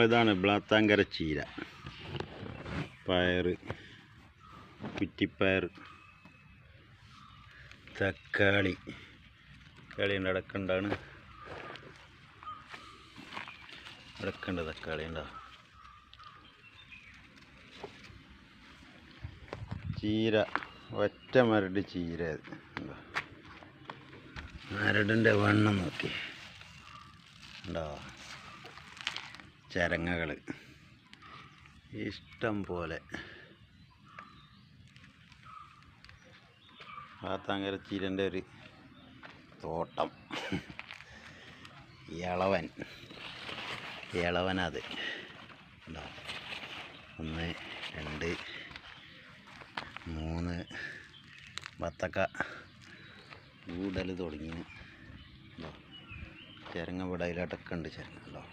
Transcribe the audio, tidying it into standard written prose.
ഇതാണ് ബ്ലാത്താങ്കര ചീര, പയർ, കുറ്റിപ്പയർ, തക്കാളി. തക്കാളിയുണ്ട്, അടക്കണ്ടാണ്, അടക്കണ്ട തക്കാളി ഉണ്ടോ. ചീര, ഒറ്റ മരട് ചീര. മരടിൻ്റെ വണ്ണം നോക്കി ഉണ്ടോ. ചരങ്ങകൾ ഇഷ്ടം പോലെ. ബ്ലാത്താങ്കര ചീരൻ്റെ ഒരു തോട്ടം. ഇളവനത് ഉണ്ടോ. 1 2 3 വത്തക്ക കൂടൽ തുടങ്ങി. ചരങ്ങ ഇവിടെ അതിലാട്ടൊക്കെ ഉണ്ട്. ചരങ്ങ ഉണ്ടോ.